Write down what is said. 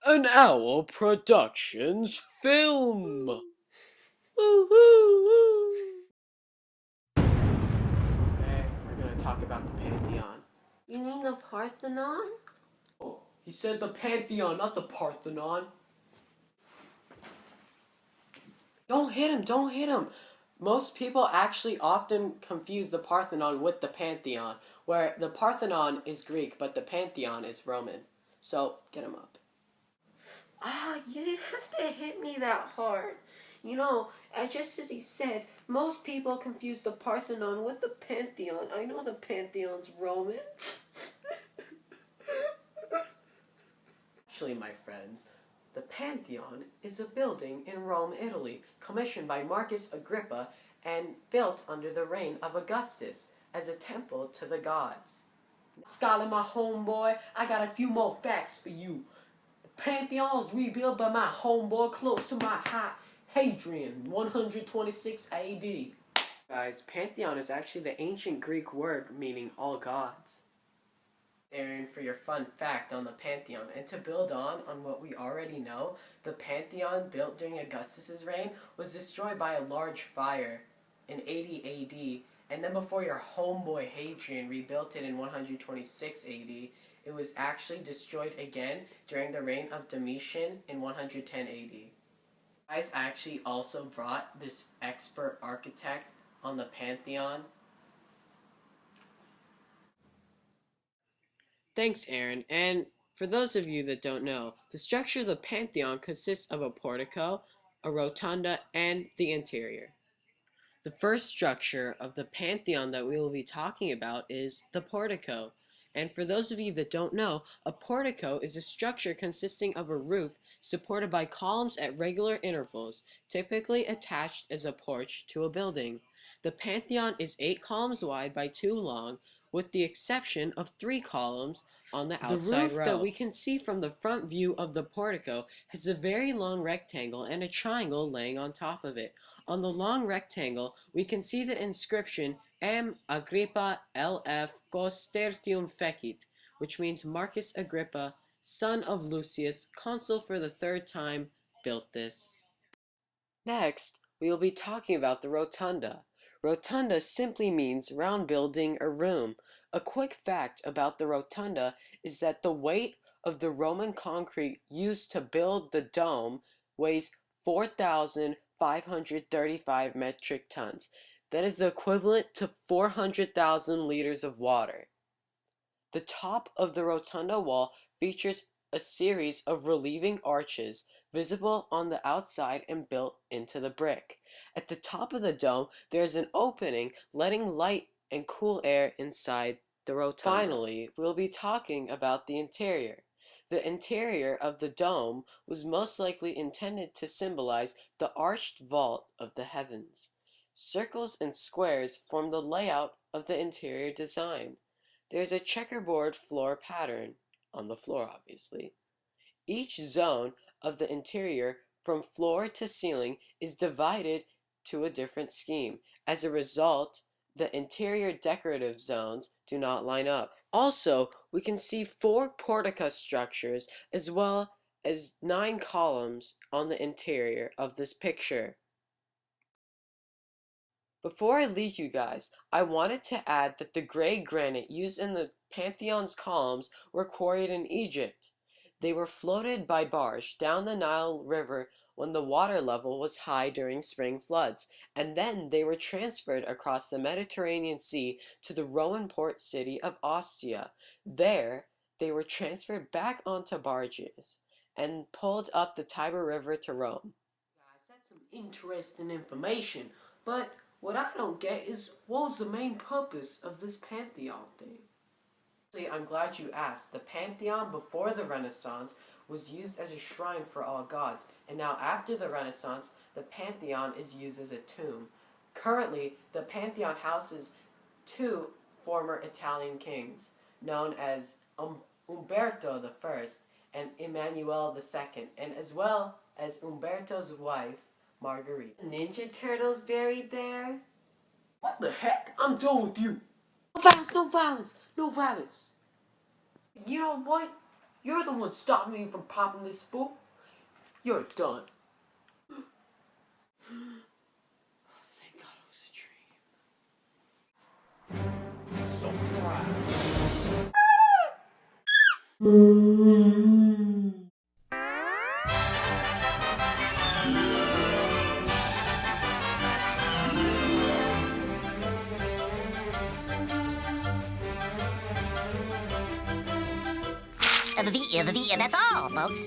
An Owl Productions film. Today we're going to talk about the Pantheon. You mean the Parthenon? Oh, he said the Pantheon, not the Parthenon. Don't hit him, don't hit him. Most people actually often confuse the Parthenon with the Pantheon, where the Parthenon is Greek, but the Pantheon is Roman. So, get him up. You didn't have to hit me that hard. You know, just as he said, most people confuse the Parthenon with the Pantheon. I know the Pantheon's Roman. Actually, my friends, the Pantheon is a building in Rome, Italy, commissioned by Marcus Agrippa and built under the reign of Augustus as a temple to the gods. Scarlett, my homeboy, I got a few more facts for you. The Pantheon was rebuilt by my homeboy close to my high Hadrian, 126 AD. Guys, Pantheon is actually the ancient Greek word meaning all gods. Aaron, for your fun fact on the Pantheon, and to build on what we already know, the Pantheon built during Augustus's reign was destroyed by a large fire in 80 AD, and then before your homeboy Hadrian rebuilt it in 126 AD, it was actually destroyed again during the reign of Domitian in 110 AD. Guys actually also brought this expert architect on the Pantheon. Thanks, Aaron. And for those of you that don't know, the structure of the Pantheon consists of a portico, a rotunda, and the interior. The first structure of the Pantheon that we will be talking about is the portico. And for those of you that don't know, a portico is a structure consisting of a roof supported by columns at regular intervals, typically attached as a porch to a building. The Pantheon is 8 columns wide by 2 long, with the exception of 3 columns on the outside row. The roof that we can see from the front view of the portico has a very long rectangle and a triangle laying on top of it. On the long rectangle, we can see the inscription M. Agrippa LF Cos Tertium Fecit, which means Marcus Agrippa, son of Lucius, consul for the 3rd time, built this. Next, we will be talking about the rotunda. Rotunda simply means round building or room. A quick fact about the rotunda is that the weight of the Roman concrete used to build the dome weighs 4,535 metric tons. That is the equivalent to 400,000 liters of water. The top of the rotunda wall features a series of relieving arches visible on the outside and built into the brick. At the top of the dome, there is an opening letting light and cool air inside the rotunda. Finally, we'll be talking about the interior. The interior of the dome was most likely intended to symbolize the arched vault of the heavens. Circles and squares form the layout of the interior design. There's a checkerboard floor pattern, on the floor obviously. Each zone of the interior from floor to ceiling is divided to a different scheme. As a result, the interior decorative zones do not line up. Also, we can see 4 portico structures as well as 9 columns on the interior of this picture. Before I leave you guys, I wanted to add that the gray granite used in the Pantheon's columns were quarried in Egypt. They were floated by barge down the Nile River when the water level was high during spring floods, and then they were transferred across the Mediterranean Sea to the Roman port city of Ostia. There, they were transferred back onto barges and pulled up the Tiber River to Rome. Guys, that's some interesting information, but what I don't get is, what was the main purpose of this Pantheon thing? I'm glad you asked. The Pantheon before the Renaissance was used as a shrine for all gods, and now after the Renaissance, the Pantheon is used as a tomb. Currently, the Pantheon houses 2 former Italian kings, known as Umberto I and Emmanuel II, and as well as Umberto's wife, Margherita. Ninja Turtles buried there? What the heck? I'm done with you. No violence, no violence, no violence. You know what? You're the one stopping me from popping this fool. You're done. Thank God it was a dream. So proud. That's all, folks.